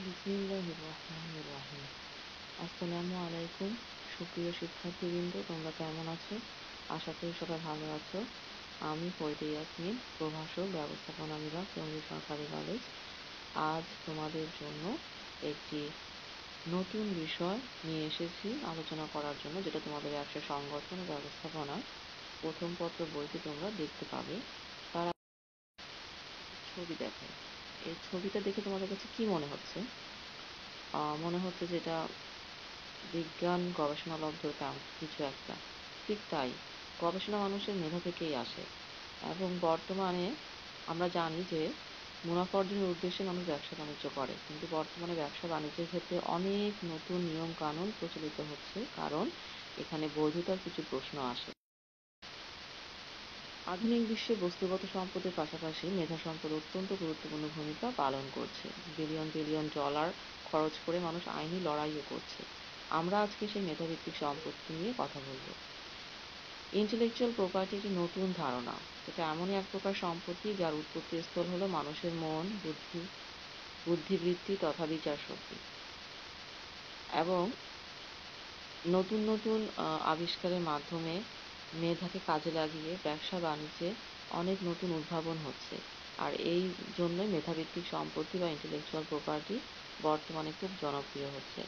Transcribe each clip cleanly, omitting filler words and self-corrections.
বিসমিল্লাহির রহমানির রহিম। আসসালামু আলাইকুম। সুপ্রিয় শিক্ষার্থীবৃন্দ, তোমরা কেমন আছো? আশা করি সবাই ভালো আছো। আমি ফরিদা ইয়াসমিন, প্রভাষক, ব্যবস্থাপনা বিভাগ, কেন্দ্রীয় সরকারি কলেজ। আজ তোমাদের জন্য একটি নতুন বিষয় নিয়ে এসেছি আলোচনা করার জন্য, যেটা তোমাদের ব্যবসা সংগঠন ও ব্যবস্থাপনার প্রথম পত্র বইতে তোমরা দেখতে পাবে। তার ছবি দেখো। এই ছবিটা দেখে তোমাদের কাছে কি মনে হচ্ছে? মনে হচ্ছে যে এটা বিজ্ঞান গবেষণালব্ধ কিছু একটা। ঠিক তাই, গবেষণা মানুষের মেধা থেকেই আসে এবং বর্তমানে আমরা জানি যে মুনাফা অর্জনের উদ্দেশ্যে মানুষ ব্যবসা বাণিজ্য করে, কিন্তু বর্তমানে ব্যবসা বাণিজ্যের ক্ষেত্রে অনেক নতুন নিয়ম কানুন প্রচলিত হচ্ছে, কারণ এখানে বৈধতার কিছু প্রশ্ন আসে। আধুনিক বিশ্বে বস্তুগত সম্পদের পাশাপাশি মেধা সম্পদ অত্যন্ত গুরুত্বপূর্ণ ভূমিকা পালন করছে। বিলিয়ন বিলিয়ন ডলার খরচ করে মানুষ আইনি লড়াইও করছে। আমরা আজকে সেই মেধাভিত্তিক সম্পত্তি নিয়ে কথা বলবো। ইন্টেলেকচুয়াল প্রপার্টি একটি নতুন ধারণা। এটা এমনই এক প্রকার সম্পত্তি যার উৎপত্তিস্থল হলো মানুষের মন, বুদ্ধিবৃত্তি তথা বিচার শক্তি। এবং নতুন নতুন আবিষ্কারের মাধ্যমে মেধাকে কাজে লাগিয়ে ব্যবসা বাণিজ্যে অনেক নতুন উদ্ভাবন হচ্ছে। আর এই জন্যই মেধাভিত্তিক সম্পত্তি বা ইন্টেলেকচুয়াল প্রপার্টি বর্তমানে খুব জনপ্রিয় হচ্ছে।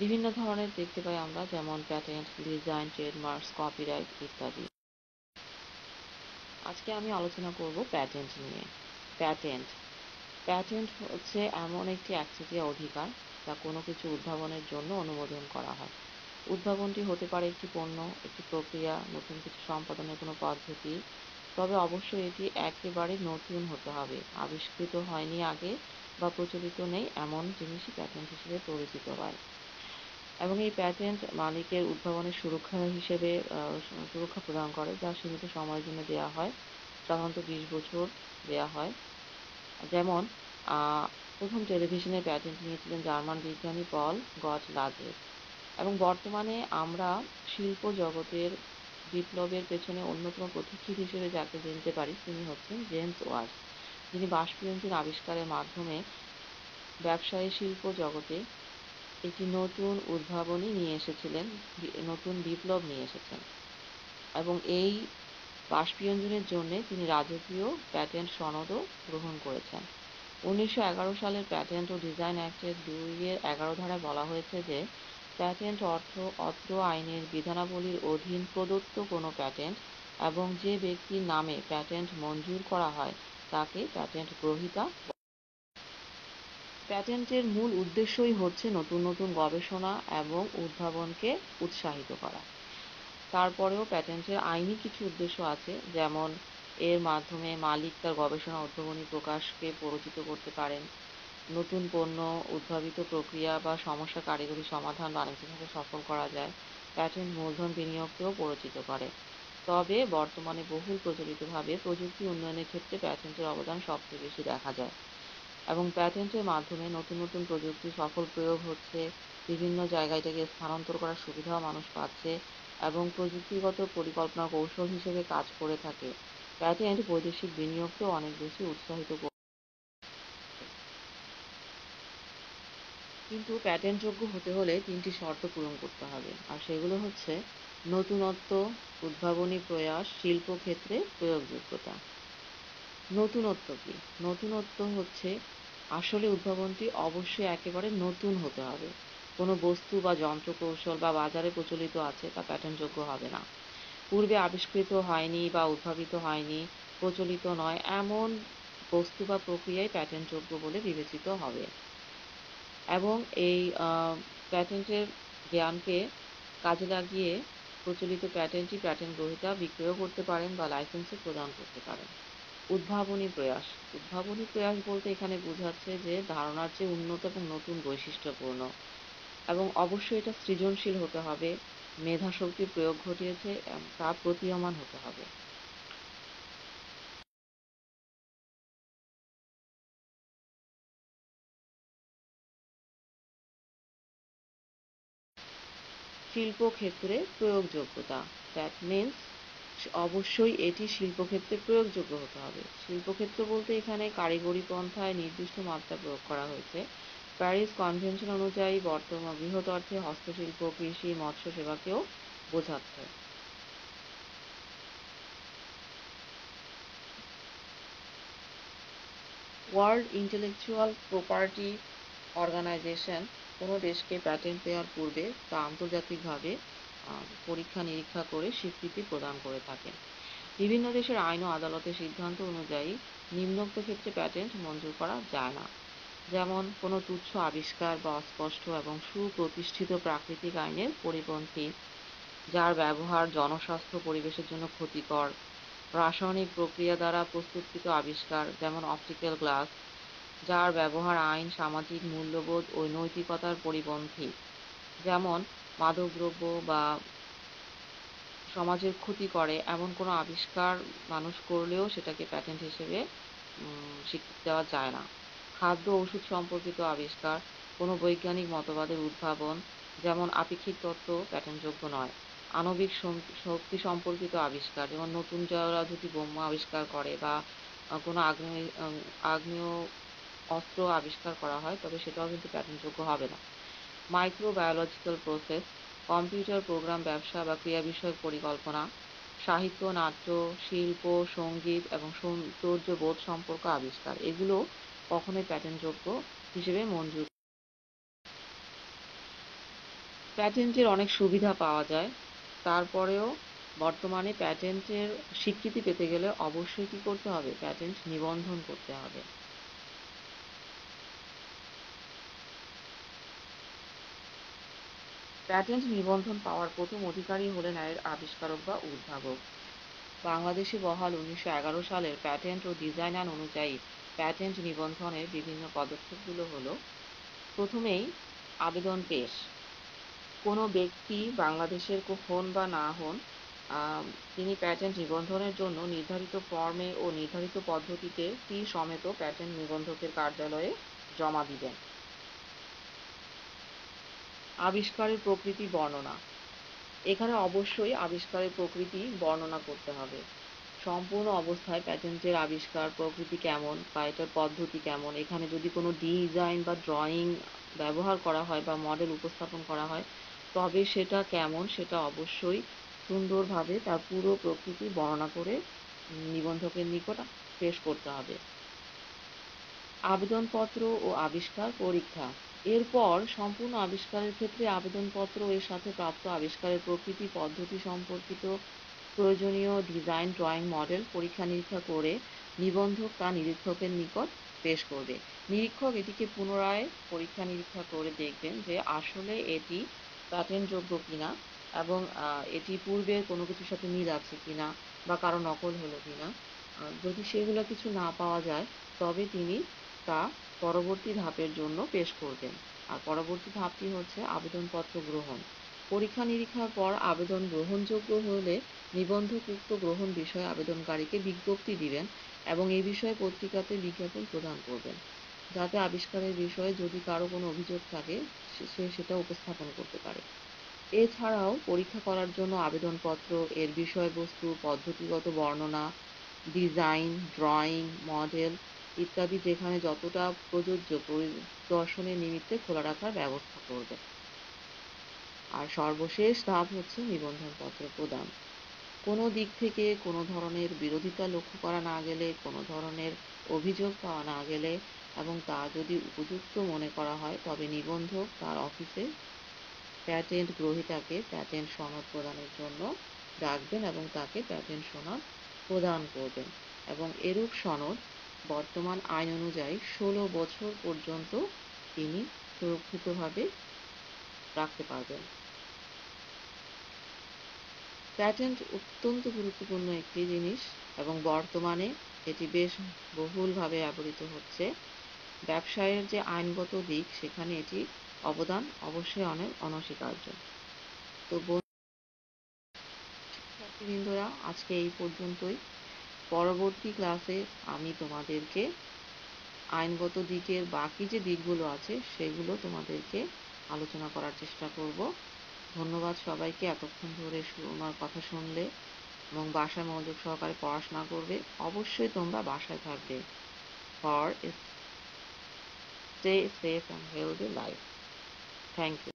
বিভিন্ন ধরনের দেখতে পাই আমরা, যেমন প্যাটেন্ট, ডিজাইন, ট্রেডমার্কস, কপিরাইট ইত্যাদি। আজকে আমি আলোচনা করব প্যাটেন্ট নিয়ে। প্যাটেন্ট প্যাটেন্ট হচ্ছে এমন একটি একচেটিয়া অধিকার যা কোনো কিছু উদ্ভাবনের জন্য অনুমোদন করা হয়। উদ্ভাবনটি হতে পারে একটি পণ্য, একটি প্রক্রিয়া, নতুন কিছু সম্পাদনের কোনো পদ্ধতি। তবে অবশ্যই এটি একেবারে নতুন হতে হবে, আবিষ্কৃত হয়নি আগে বা প্রচলিত নেই এমন জিনিসই প্যাটেন্ট হিসেবে পরিচিত হয়। এবং এই প্যাটেন্ট মালিকের উদ্ভাবনের সুরক্ষা প্রদান করে, যা সীমিত সময়ের জন্য দেওয়া হয়, সাধারণত 20 বছর দেওয়া হয়। যেমন প্রথম টেলিভিশনের প্যাটেন্ট নিয়েছিলেন জার্মান বিজ্ঞানী পল গটলাজের। এবং বর্তমানে আমরা শিল্প জগতের বিপ্লবের পেছনে অন্যতম পথিকৃৎ হিসেবে যাকে চিনতে পারি, তিনি হচ্ছেন জেমস ওয়াট, যিনি বাষ্পীয় ইঞ্জিন আবিষ্কারের মাধ্যমে ব্যবসায়ী শিল্প জগতে একটি নতুন উদ্ভাবনী নিয়ে এসেছিলেন, নতুন বিপ্লব নিয়ে এসেছেন। এবং এই বাষ্পীয় ইঞ্জিনের জন্য তিনি রাজকীয় প্যাটেন্ট সনদও গ্রহণ করেছেন। 1911 সালের প্যাটেন্ট ও ডিজাইন অ্যাক্টের 2-11 ধারায় বলা হয়েছে যে প্যাটেন্ট অর্থ অত্র আইনের বিধানাবলীর অধীন প্রদত্ত কোনো প্যাটেন্ট এবং যে ব্যক্তির নামে প্যাটেন্ট মঞ্জুর করা হয় তাকে প্যাটেন্ট গ্রহীতা। প্যাটেন্টের মূল উদ্দেশ্যই হচ্ছে নতুন নতুন গবেষণা এবং উদ্ভাবনকে উৎসাহিত করা। তারপরেও প্যাটেন্টের আইনি কিছু উদ্দেশ্য আছে, যেমন এর মাধ্যমে মালিক তার গবেষণা উদ্ভাবনী প্রকাশকে প্ররোচিত করতে পারেন, নতুন পণ্য, উদ্ভাবিত প্রক্রিয়া বা সমস্যা কারিগরি সমাধান বাণিজ্যিকভাবে সফল করা যায়। প্যাটেন্ট মূলধন বিনিয়োগকেও প্ররোচিত করে। তবে বর্তমানে বহুল প্রচলিতভাবে প্রযুক্তি উন্নয়নের ক্ষেত্রে প্যাটেন্টের অবদান সবচেয়ে বেশি দেখা যায় এবং প্যাটেন্টের মাধ্যমে নতুন নতুন প্রযুক্তি সফল প্রয়োগ হচ্ছে, বিভিন্ন জায়গায় এটাকে স্থানান্তর করার সুবিধাও মানুষ পাচ্ছে এবং প্রযুক্তিগত পরিকল্পনা কৌশল হিসেবে কাজ করে থাকে। প্যাটেন্ট বৈদেশিক বিনিয়োগকেও অনেক বেশি উৎসাহিত করে। কিন্তু প্যাটেন্টযোগ্য হতে হলে 3টি শর্ত পূরণ করতে হবে, আর সেগুলো হচ্ছে নতুনত্ব, উদ্ভাবনী প্রয়াস, শিল্পক্ষেত্রে প্রয়োগযোগ্যতা। নতুনত্ব কি? নতুনত্ব হচ্ছে আসলে উদ্ভাবনটি অবশ্যই একেবারে নতুন হতে হবে। কোনো বস্তু বা যন্ত্র কৌশল বা বাজারে প্রচলিত আছে তা প্যাটেন্টযোগ্য হবে না। পূর্বে আবিষ্কৃত হয়নি বা উদ্ভাবিত হয়নি, প্রচলিত নয় এমন বস্তু বা প্রক্রিয়াই প্যাটেন্টযোগ্য বলে বিবেচিত হবে। এবং এই প্যাটেন্টের জ্ঞানকে কাজে লাগিয়ে প্রচলিত প্যাটেন্টই প্যাটেন্ট গ্রহীতা বিক্রয়ও করতে পারেন বা লাইসেন্সও প্রদান করতে পারেন। উদ্ভাবনী প্রয়াস। উদ্ভাবনী প্রয়াস বলতে এখানে বোঝাচ্ছে যে ধারণার চেয়ে উন্নত এবং নতুন বৈশিষ্ট্যপূর্ণ, এবং অবশ্যই এটা সৃজনশীল হতে হবে, মেধাশক্তির প্রয়োগ ঘটিয়েছে তা প্রতীয়মান হতে হবে। শিল্পক্ষেত্রে প্রয়োগযোগ্যতা, দ্যাট মিন্স অবশ্যই এটি শিল্পক্ষেত্রে প্রয়োগযোগ্য হতে হবে। শিল্পক্ষেত্র বলতে এখানে কারিগরি পন্থায় নির্দিষ্ট মাত্রা প্রয়োগ করা হয়েছে। প্যারিস কনভেনশন অনুযায়ী বর্তমান বৃহৎ অর্থে হস্তশিল্প, কৃষি, মৎস্য সেবাকেও বোঝাচ্ছে। ওয়ার্ল্ড ইন্টেলেকচুয়াল প্রপার্টি অর্গানাইজেশন কোনো দেশকে প্যাটেন্ট দেওয়ার পূর্বে তা আন্তর্জাতিকভাবে পরীক্ষা নিরীক্ষা করে স্বীকৃতি প্রদান করে থাকে। বিভিন্ন দেশের আইন ও আদালতের সিদ্ধান্ত অনুযায়ী নিম্নোক্ত ক্ষেত্রে প্যাটেন্ট মঞ্জুর করা যায় না, যেমন কোনো তুচ্ছ আবিষ্কার বা অস্পষ্ট এবং সুপ্রতিষ্ঠিত প্রাকৃতিক আইনের পরিপন্থী, যার ব্যবহার জনস্বাস্থ্য পরিবেশের জন্য ক্ষতিকর, রাসায়নিক প্রক্রিয়া দ্বারা প্রস্তুতকৃত আবিষ্কার যেমন অপটিক্যাল গ্লাস, যার ব্যবহার আইন, সামাজিক মূল্যবোধ ও নৈতিকতার পরিপন্থী, যেমন মাদকদ্রব্য বা সমাজের ক্ষতি করে এমন কোনো আবিষ্কার মানুষ করলেও সেটাকে প্যাটেন্ট হিসেবে স্বীকৃতি দেওয়া যায় না। খাদ্য ওষুধ সম্পর্কিত আবিষ্কার, কোনো বৈজ্ঞানিক মতবাদের উদ্ভাবন যেমন আপেক্ষিক তত্ত্ব প্যাটেন্টযোগ্য নয়। আণবিক শক্তি সম্পর্কিত আবিষ্কার, যেমন নতুন জয়রা যদি বোমা আবিষ্কার করে বা কোনো আগ্নেয় অস্ত্র আবিষ্কার করা হয়, তবে সেটাও কিন্তু প্যাটেন্টযোগ্য হবে না। মাইক্রোবায়োলজিক্যাল প্রসেস, কম্পিউটার প্রোগ্রাম, ব্যবসা বা ক্রিয়া বিষয়ক পরিকল্পনা, সাহিত্য, নাট্য, শিল্প, সঙ্গীত এবং সৌন্দর্যবোধ সম্পর্ক আবিষ্কার, এগুলো কখনোই প্যাটেন্টযোগ্য হিসেবে মঞ্জুর। প্যাটেন্টের অনেক সুবিধা পাওয়া যায়, তারপরেও বর্তমানে প্যাটেন্টের স্বীকৃতি পেতে গেলে অবশ্যই কি করতে হবে? প্যাটেন্ট নিবন্ধন করতে হবে। প্যাটেন্ট নিবন্ধন পাওয়ার প্রথম অধিকারী হলেন এর আবিষ্কারক বা উদ্ভাবক। বাংলাদেশে বহাল 1911 সালের প্যাটেন্ট ও ডিজাইন আইন অনুযায়ী প্যাটেন্ট নিবন্ধনের বিভিন্ন পদক্ষেপগুলো হলো: প্রথমেই আবেদন পেশ। কোনো ব্যক্তি বাংলাদেশের হন বা না হন, তিনি প্যাটেন্ট নিবন্ধনের জন্য নির্ধারিত ফর্মে ও নির্ধারিত পদ্ধতিতে ফি সমেত প্যাটেন্ট নিবন্ধকের কার্যালয়ে জমা দিবেন। আবিষ্কারের প্রকৃতি বর্ণনা। এখানে অবশ্যই আবিষ্কারের প্রকৃতি বর্ণনা করতে হবে। সম্পূর্ণ অবস্থায় প্যাটেন্টের আবিষ্কার প্রকৃতি কেমন বা এটার পদ্ধতি কেমন, এখানে যদি কোনো ডিজাইন বা ড্রয়িং ব্যবহার করা হয় বা মডেল উপস্থাপন করা হয়, তবে সেটা কেমন সেটা অবশ্যই সুন্দরভাবে তার পুরো প্রকৃতি বর্ণনা করে নিবন্ধকের নিকট পেশ করতে হবে। আবেদনপত্র ও আবিষ্কার পরীক্ষা। এরপর সম্পূর্ণ আবিষ্কারের ক্ষেত্রে আবেদনপত্র এর সাথে প্রাপ্ত আবিষ্কারের প্রকৃতি, পদ্ধতি সম্পর্কিত প্রয়োজনীয় ডিজাইন, ড্রয়িং, মডেল পরীক্ষা-নিরীক্ষা করে নিবন্ধক তা নিরীক্ষকের নিকট পেশ করবে। নিরীক্ষক এটিকে পুনরায় পরীক্ষা-নিরীক্ষা করে দেখবেন যে আসলে এটি প্যাটেন্টযোগ্য কিনা এবং এটি পূর্বের কোনো কিছুর সাথে মিল আছে কিনা বা কারো নকল হলো কিনা। যদি সেগুলো কিছু না পাওয়া যায়, তবে তিনি তা পরবর্তী ধাপের জন্য পেশ করবেন। আর পরবর্তী ধাপটি হচ্ছে আবেদনপত্র গ্রহণ। পরীক্ষা-নিরীক্ষার পর আবেদন গ্রহণযোগ্য হলে নিবন্ধক উক্ত গ্রহণ বিষয়ে আবেদনকারীকে বিজ্ঞপ্তি দিবেন এবং এই বিষয়ে পত্রিকাতে বিজ্ঞাপন প্রদান করবেন, যাতে আবিষ্কারের বিষয়ে যদি কারো কোনো অভিযোগ থাকে সে সেটা উপস্থাপন করতে পারে। এছাড়াও পরীক্ষা করার জন্য আবেদনপত্র, এর বিষয়বস্তু, পদ্ধতিগত বর্ণনা, ডিজাইন, ড্রয়িং, মডেল ইত্যাদি যেখানে যতটা প্রযোজ্য পরিদর্শনের নিমিত্তে খোলা রাখার ব্যবস্থা করবে। আর সর্বশেষ ধাপ হচ্ছে নিবন্ধনপত্র প্রদান। কোনো দিক থেকে কোনো ধরনের বিরোধিতা লক্ষ্য করা না গেলে, কোনো ধরনের অভিযোগ পাওয়া না গেলে এবং তা যদি উপযুক্ত মনে করা হয়, তবে নিবন্ধক তার অফিসে প্যাটেন্ট গ্রহীতাকে প্যাটেন্ট সনদ প্রদানের জন্য ডাকবেন এবং তাকে প্যাটেন্ট সনদ প্রদান করবেন এবং এরূপ সনদ বর্তমান আইন অনুযায়ী 16 বছর পর্যন্ত তিনি সুরক্ষিতভাবে রাখতে পারবেন। প্যাটেন্ট অত্যন্ত গুরুত্বপূর্ণ একটি জিনিস এবং বর্তমানে এটি বেশ বহুলভাবে ব্যবহৃত হচ্ছে। ব্যবসায়ের যে আইনগত দিক, সেখানে এটি অবদান অবশ্যই অনেক অনস্বীকার্য। তো শিক্ষার্থীবৃন্দরা, আজকে এই পর্যন্তই। পরবর্তী ক্লাসে আমি তোমাদেরকে আইনগত দিকের বাকি যে দিকগুলো আছে সেগুলো তোমাদেরকে আলোচনা করার চেষ্টা করব। ধন্যবাদ সবাইকে এতক্ষণ ধরে আমার কথা শুনলে। এবং বাসায় মনোযোগ সহকারে পড়াশোনা করবে। অবশ্যই তোমরা বাসায় থাকবে for a stay safe and healthy life. Thank you.